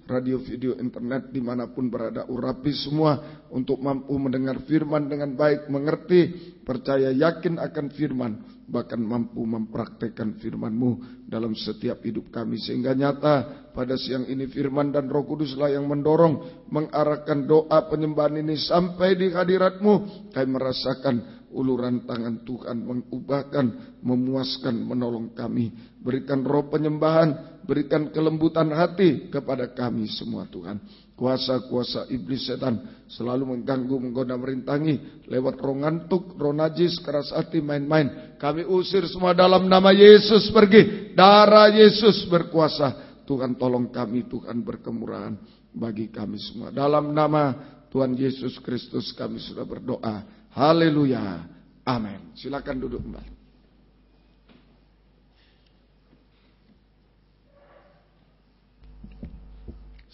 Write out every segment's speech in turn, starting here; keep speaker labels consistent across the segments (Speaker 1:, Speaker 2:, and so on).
Speaker 1: radio, video, internet, dimanapun berada. Urapi semua untuk mampu mendengar firman dengan baik, mengerti, percaya, yakin akan firman, bahkan mampu mempraktekkan firman-Mu dalam setiap hidup kami. Sehingga nyata pada siang ini firman dan Roh Kuduslah yang mendorong, mengarahkan doa penyembahan ini sampai di hadirat-Mu. Kami merasakan uluran tangan Tuhan mengubahkan, memuaskan, menolong kami. Berikan roh penyembahan, berikan kelembutan hati kepada kami semua Tuhan. Kuasa-kuasa iblis setan selalu mengganggu, menggoda, merintangi lewat roh ngantuk, roh najis, keras hati, main-main. Kami usir semua dalam nama Yesus, pergi. Darah Yesus berkuasa. Tuhan tolong kami, Tuhan berkemurahan bagi kami semua. Dalam nama Tuhan Yesus Kristus kami sudah berdoa. Haleluya. Amin. Silakan duduk kembali.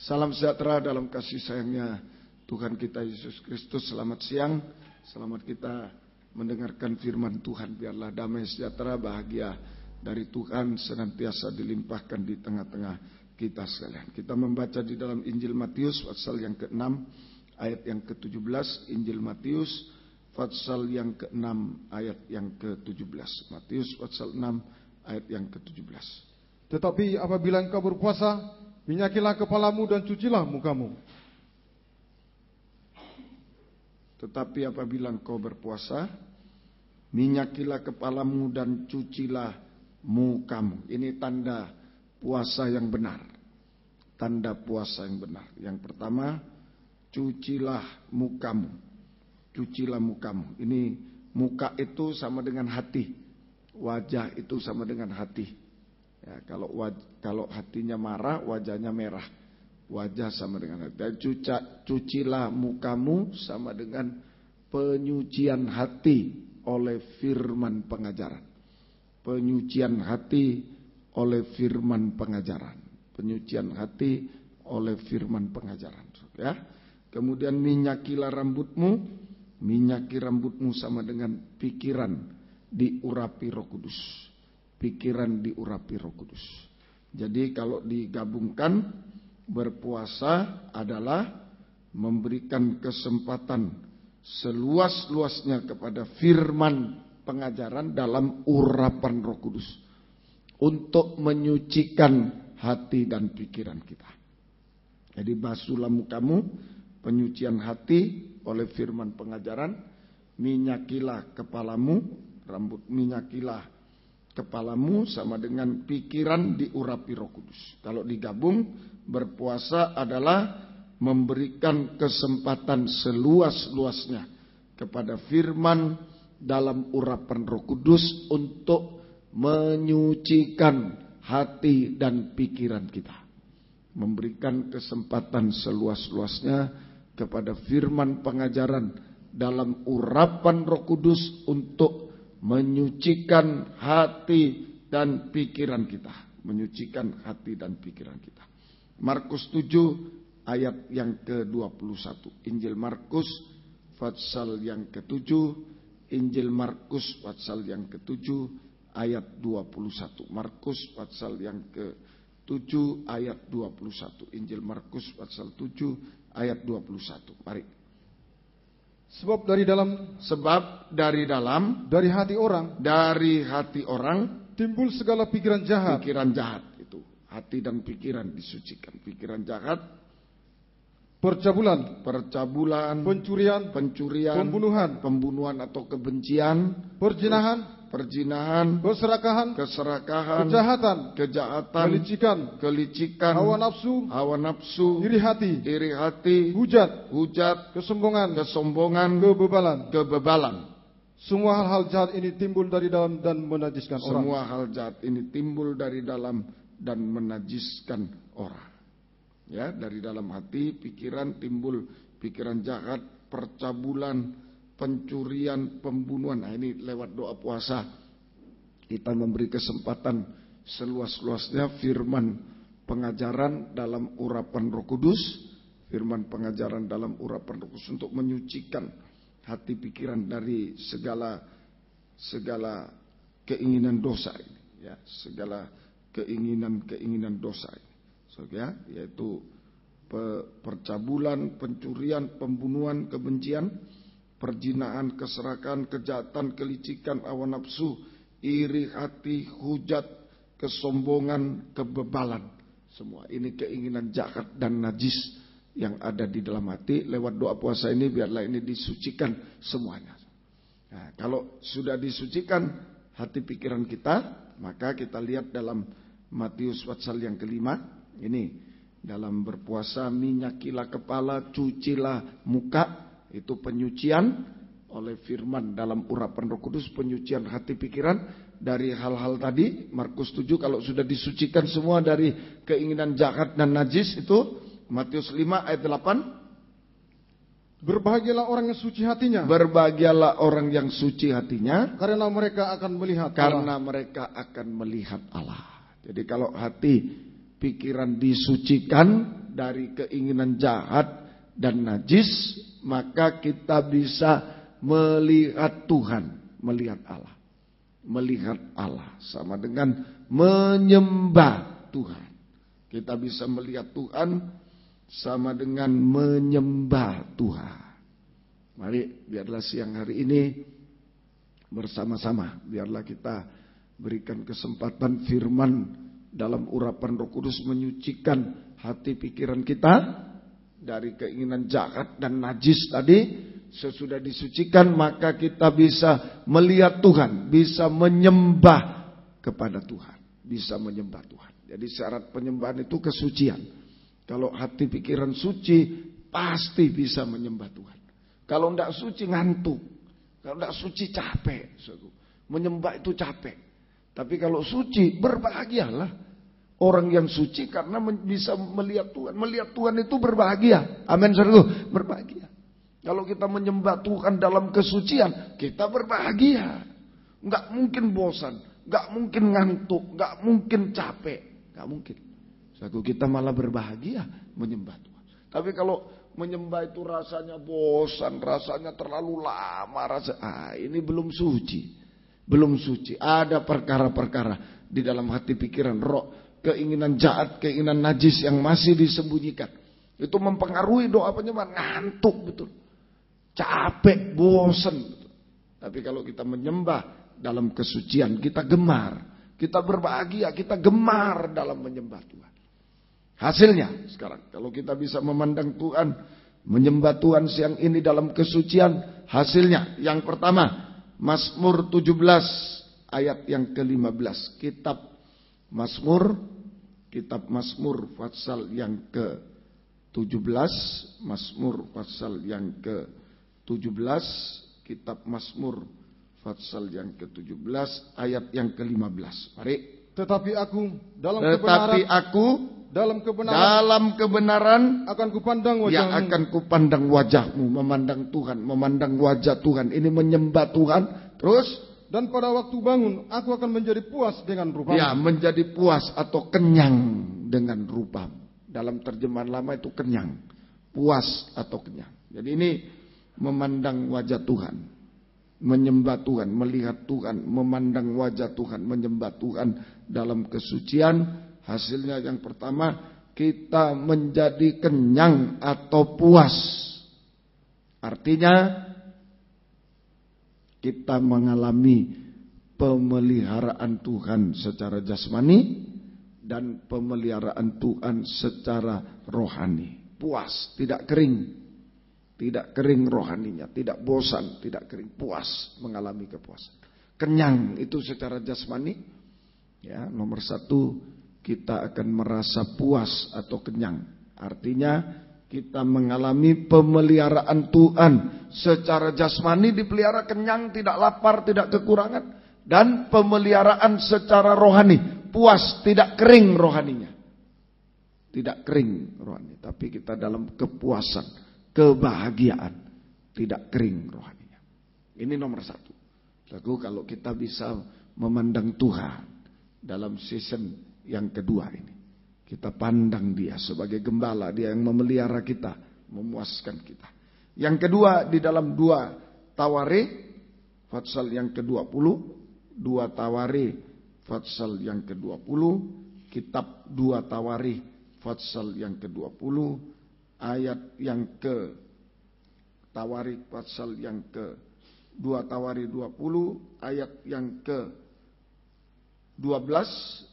Speaker 1: Salam sejahtera dalam kasih sayangnya Tuhan kita Yesus Kristus. Selamat siang. Selamat kita mendengarkan firman Tuhan. Biarlah damai sejahtera, bahagia dari Tuhan senantiasa dilimpahkan di tengah-tengah kita sekalian. Kita membaca di dalam Injil Matius pasal yang ke-6 ayat yang ke-17. Injil Matius pasal yang ke-6 ayat yang ke-17. Matius pasal 6 ayat yang ke-17.
Speaker 2: Tetapi apabila engkau berpuasa, minyakilah kepalamu dan cucilah mukamu.
Speaker 1: Tetapi apabila engkau berpuasa, minyakilah kepalamu dan cucilah mukamu. Ini tanda puasa yang benar. Tanda puasa yang benar. Yang pertama, cucilah mukamu. Cucilah mukamu. Ini muka itu sama dengan hati. Wajah itu sama dengan hati. Ya, kalau hatinya marah, wajahnya merah. Wajah sama dengan hati. Dan cucilah mukamu sama dengan penyucian hati oleh firman pengajaran. Penyucian hati oleh firman pengajaran. Penyucian hati oleh firman pengajaran. Ya. Kemudian minyakilah rambutmu. Minyaki rambutmu sama dengan pikiran diurapi Roh Kudus. Pikiran diurapi Roh Kudus. Jadi kalau digabungkan, berpuasa adalah memberikan kesempatan seluas-luasnya kepada firman pengajaran dalam urapan Roh Kudus untuk menyucikan hati dan pikiran kita. Jadi basuhlah mukamu, penyucian hati oleh firman pengajaran, minyakilah kepalamu, minyakilah kepalamu sama dengan pikiran diurapi Roh Kudus. Kalau digabung, berpuasa adalah memberikan kesempatan seluas-luasnya kepada firman dalam urapan Roh Kudus untuk menyucikan hati dan pikiran kita. Memberikan kesempatan seluas-luasnya kepada firman pengajaran dalam urapan Roh Kudus untuk menyucikan hati dan pikiran kita. Menyucikan hati dan pikiran kita. Markus 7 ayat yang ke-21. Injil Markus pasal yang ke-7. Injil Markus pasal yang ke-7 ayat 21. Markus pasal yang ke-7 ayat 21. Injil Markus pasal 7 ayat 21. Mari.
Speaker 2: Sebab dari dalam dari hati orang timbul segala pikiran jahat.
Speaker 1: Pikiran jahat itu, hati dan pikiran disucikan. Pikiran jahat,
Speaker 2: percabulan, pencurian,
Speaker 1: pembunuhan atau kebencian, perzinahan,
Speaker 2: keserakahan, kejahatan, kelicikan, hawa nafsu, iri hati, hujat, kesombongan, kebebalan. Semua hal-hal jahat ini timbul dari dalam dan menajiskan orang.
Speaker 1: Semua hal jahat ini timbul dari dalam dan menajiskan orang. Ya, dari dalam hati, pikiran timbul pikiran jahat, percabulan, pencurian, pembunuhan. Nah, ini lewat doa puasa kita memberi kesempatan seluas-luasnya firman pengajaran dalam urapan Roh Kudus, firman pengajaran dalam urapan Roh Kudus untuk menyucikan hati pikiran dari segala keinginan dosa ini, ya, segala keinginan dosa ini. So, ya, yaitu percabulan, pencurian, pembunuhan, kebencian, perjinaan, keserakahan, kejahatan, kelicikan, hawa nafsu, iri hati, hujat, kesombongan, kebebalan. Semua ini keinginan jahat dan najis yang ada di dalam hati. Lewat doa puasa ini biarlah ini disucikan semuanya. Nah, kalau sudah disucikan hati pikiran kita, maka kita lihat dalam Matius pasal yang kelima. Ini dalam berpuasa, minyakilah kepala, cucilah muka. Itu penyucian oleh firman dalam urapan Roh Kudus, penyucian hati pikiran dari hal-hal tadi. Markus 7, kalau sudah disucikan semua dari keinginan jahat dan najis itu. Matius 5 ayat 8.
Speaker 2: Berbahagialah orang yang suci hatinya.
Speaker 1: Berbahagialah orang yang suci hatinya.
Speaker 2: Karena mereka akan melihat
Speaker 1: Allah. Mereka akan melihat Allah. Jadi kalau hati pikiran disucikan dari keinginan jahat dan najis, maka kita bisa melihat Tuhan, melihat Allah. Melihat Allah sama dengan menyembah Tuhan. Kita bisa melihat Tuhan sama dengan menyembah Tuhan. Mari biarlah siang hari ini bersama-sama, biarlah kita berikan kesempatan firman dalam urapan Roh Kudus menyucikan hati pikiran kita dari keinginan jahat dan najis tadi. Sesudah disucikan maka kita bisa melihat Tuhan, bisa menyembah kepada Tuhan, bisa menyembah Tuhan. Jadi syarat penyembahan itu kesucian. Kalau hati pikiran suci, pasti bisa menyembah Tuhan. Kalau tidak suci ngantuk, kalau tidak suci capek. Menyembah itu capek. Tapi kalau suci, berbahagialah orang yang suci karena bisa melihat Tuhan. Melihat Tuhan itu berbahagia. Amin, saudaraku, berbahagia. Kalau kita menyembah Tuhan dalam kesucian, kita berbahagia. Enggak mungkin bosan, enggak mungkin ngantuk, enggak mungkin capek, enggak mungkin. Suatu kita malah berbahagia menyembah Tuhan. Tapi kalau menyembah itu rasanya bosan, rasanya terlalu lama, ini belum suci. Belum suci. Ada perkara-perkara di dalam hati pikiran, roh, keinginan jahat, keinginan najis yang masih disembunyikan. Itu mempengaruhi doa penyembahan, ngantuk betul. Capek, bosan betul. Tapi kalau kita menyembah dalam kesucian, kita gemar, kita berbahagia, kita gemar dalam menyembah Tuhan. Hasilnya sekarang kalau kita bisa memandang Tuhan, menyembah Tuhan siang ini dalam kesucian, hasilnya yang pertama Mazmur 17 ayat yang ke-15. Kitab Mazmur pasal yang ke-17, Mazmur pasal yang ke-17, Kitab Mazmur pasal yang ke-17 ayat yang ke-15. Mari.
Speaker 2: Tetapi aku
Speaker 1: dalam kebenaran
Speaker 2: akan kupandang wajahmu.
Speaker 1: Akan kupandang wajahmu, memandang Tuhan, memandang wajah Tuhan. Ini menyembah Tuhan. Terus,
Speaker 2: dan pada waktu bangun aku akan menjadi puas dengan rupamu.
Speaker 1: Ya, menjadi puas atau kenyang dengan rupamu. Dalam terjemahan lama itu kenyang, puas atau kenyang. Jadi ini memandang wajah Tuhan, menyembah Tuhan, melihat Tuhan, memandang wajah Tuhan, menyembah Tuhan dalam kesucian. Hasilnya yang pertama, kita menjadi kenyang atau puas. Artinya kita mengalami pemeliharaan Tuhan secara jasmani dan pemeliharaan Tuhan secara rohani. Puas, tidak kering. Tidak kering rohaninya, tidak bosan, tidak kering, puas, mengalami kepuasan. Kenyang itu secara jasmani. Ya, nomor satu, kita akan merasa puas atau kenyang. Artinya kita mengalami pemeliharaan Tuhan secara jasmani, dipelihara, kenyang, tidak lapar, tidak kekurangan. Dan pemeliharaan secara rohani, puas, tidak kering rohaninya. Tidak kering rohani, tapi kita dalam kepuasan, kebahagiaan, tidak kering rohaninya. Ini nomor satu. Lalu kalau kita bisa memandang Tuhan dalam season yang kedua ini, kita pandang Dia sebagai gembala, Dia yang memelihara kita, memuaskan kita. Yang kedua, di dalam 2 Tawarikh pasal yang ke-20, 2 Tawarikh pasal yang ke-20, kitab 2 Tawarikh pasal yang ke-20 ayat yang ke Tawarik pasal yang ke-2 Tawarik 20 ayat yang ke-12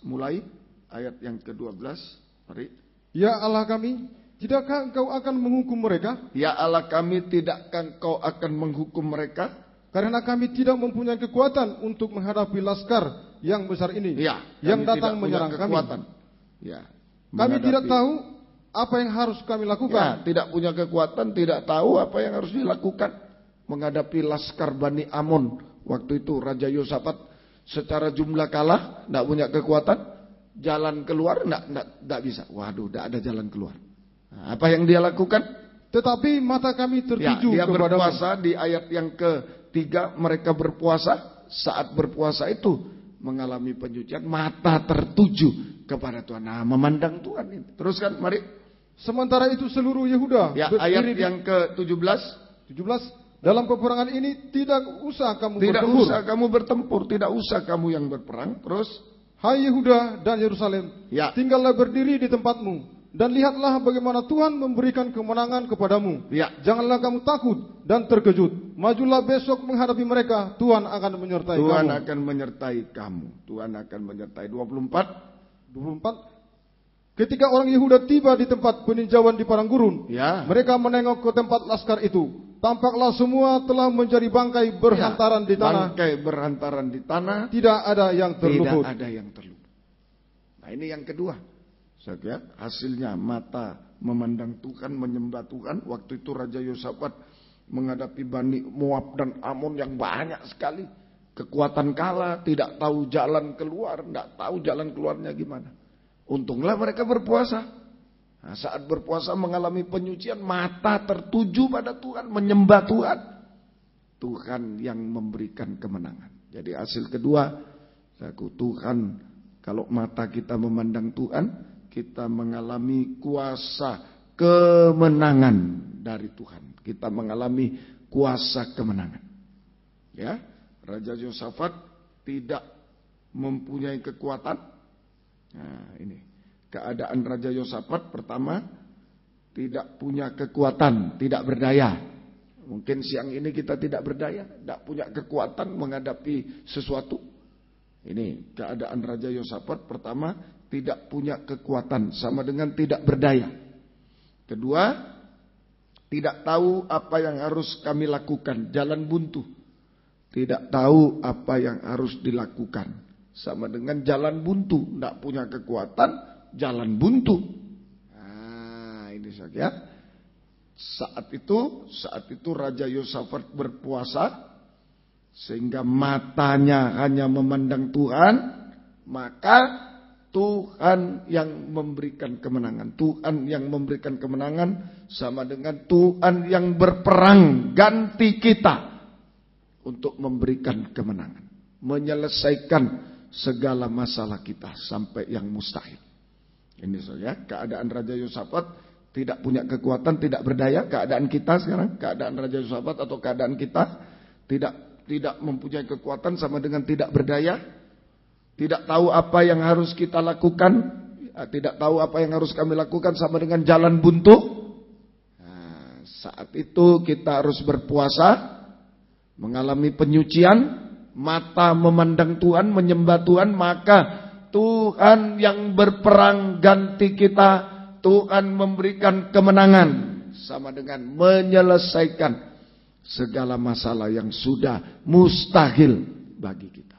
Speaker 1: mulai ayat yang ke-12. Mari.
Speaker 2: Ya Allah kami, tidakkah Engkau akan menghukum mereka?
Speaker 1: Ya Allah kami, tidakkah Engkau akan menghukum mereka?
Speaker 2: Karena kami tidak mempunyai kekuatan untuk menghadapi laskar yang besar ini,
Speaker 1: ya,
Speaker 2: yang datang menyerang kami.
Speaker 1: Ya,
Speaker 2: kami tidak tahu apa yang harus kami lakukan.
Speaker 1: Ya, tidak punya kekuatan, tidak tahu apa yang harus dilakukan menghadapi laskar Bani Amon. Waktu itu Raja Yosafat secara jumlah kalah, tidak punya kekuatan, jalan keluar tidak bisa. Waduh, tidak ada jalan keluar. Nah, apa yang dia lakukan?
Speaker 2: Tetapi mata kami tertuju
Speaker 1: dia
Speaker 2: kepada
Speaker 1: berpuasa. Di ayat yang ke-3 mereka berpuasa. Saat berpuasa itu mengalami penyucian, mata tertuju kepada Tuhan. Nah, memandang Tuhan. Teruskan, mari.
Speaker 2: Sementara itu seluruh Yehuda,
Speaker 1: ayat yang ke-17,
Speaker 2: dalam peperangan ini tidak usah kamu
Speaker 1: bertempur, tidak usah kamu yang berperang. Terus,
Speaker 2: hai Yehuda dan Yerusalem, tinggallah berdiri di tempatmu dan lihatlah bagaimana Tuhan memberikan kemenangan kepadamu. Janganlah kamu takut dan terkejut. Majulah besok menghadapi mereka. Tuhan akan menyertai kamu.
Speaker 1: Tuhan akan menyertai kamu. Tuhan akan menyertai. 24.
Speaker 2: Ketika orang Yehuda tiba di tempat peninjauan di padang gurun, mereka menengok ke tempat laskar itu. Tampaklah semua telah menjadi bangkai berhantaran di tanah.
Speaker 1: Bangkai berhantaran di tanah.
Speaker 2: Tidak ada yang terluput.
Speaker 1: Nah, ini yang kedua. Hasilnya mata memandang Tuhan, menyembah Tuhan. Waktu itu Raja Yosafat menghadapi Bani Moab dan Amon yang banyak sekali. Kekuatan kalah, tidak tahu jalan keluar, tidak tahu jalan keluarnya gimana. Untunglah mereka berpuasa. Nah, saat berpuasa mengalami penyucian, mata tertuju pada Tuhan, menyembah Tuhan. Tuhan yang memberikan kemenangan. Jadi hasil kedua, Tuhan, kalau mata kita memandang Tuhan, kita mengalami kuasa kemenangan dari Tuhan. Kita mengalami kuasa kemenangan. Ya, Raja Yosafat tidak mempunyai kekuatan. Nah, ini keadaan Raja Yosafat. Pertama, tidak punya kekuatan, tidak berdaya. Mungkin siang ini kita tidak berdaya, tidak punya kekuatan menghadapi sesuatu. Ini keadaan Raja Yosafat. Pertama, tidak punya kekuatan, sama dengan tidak berdaya. Kedua, tidak tahu apa yang harus kami lakukan, jalan buntu. Tidak tahu apa yang harus dilakukan. Sama dengan jalan buntu, tidak punya kekuatan, jalan buntu. Nah, ini saja. Saat itu Raja Yosafat berpuasa, sehingga matanya hanya memandang Tuhan, maka Tuhan yang memberikan kemenangan. Tuhan yang memberikan kemenangan sama dengan Tuhan yang berperang ganti kita untuk memberikan kemenangan, menyelesaikan segala masalah kita sampai yang mustahil. Ini saja keadaan Raja Yosafat, tidak punya kekuatan, tidak berdaya. Keadaan kita sekarang, keadaan Raja Yosafat atau keadaan kita tidak mempunyai kekuatan sama dengan tidak berdaya. Tidak tahu apa yang harus kita lakukan, tidak tahu apa yang harus kami lakukan, sama dengan jalan buntu. Nah, saat itu kita harus berpuasa, mengalami penyucian, mata memandang Tuhan, menyembah Tuhan, maka Tuhan yang berperang ganti kita, Tuhan memberikan kemenangan, sama dengan menyelesaikan segala masalah yang sudah mustahil bagi kita.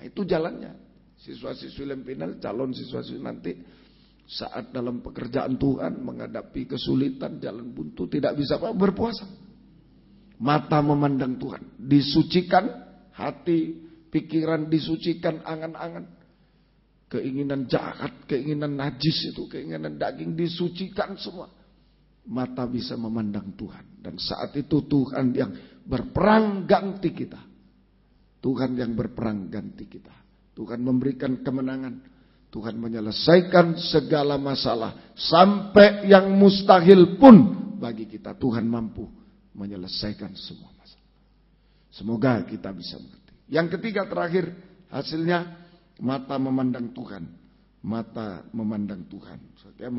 Speaker 1: Nah, itu jalannya. Siswa-siswi Lempinal, calon siswa-siswi nanti saat dalam pekerjaan Tuhan menghadapi kesulitan, jalan buntu, tidak bisa berpuasa. Mata memandang Tuhan, disucikan hati, pikiran disucikan, angan-angan, keinginan jahat, keinginan najis itu, keinginan daging disucikan semua. Mata bisa memandang Tuhan, dan saat itu Tuhan yang berperang ganti kita. Tuhan yang berperang ganti kita. Tuhan memberikan kemenangan. Tuhan menyelesaikan segala masalah, sampai yang mustahil pun bagi kita Tuhan mampu menyelesaikan semua masalah. Semoga kita bisa mengerti. Yang ketiga terakhir, hasilnya mata memandang Tuhan, mata memandang Tuhan. Saya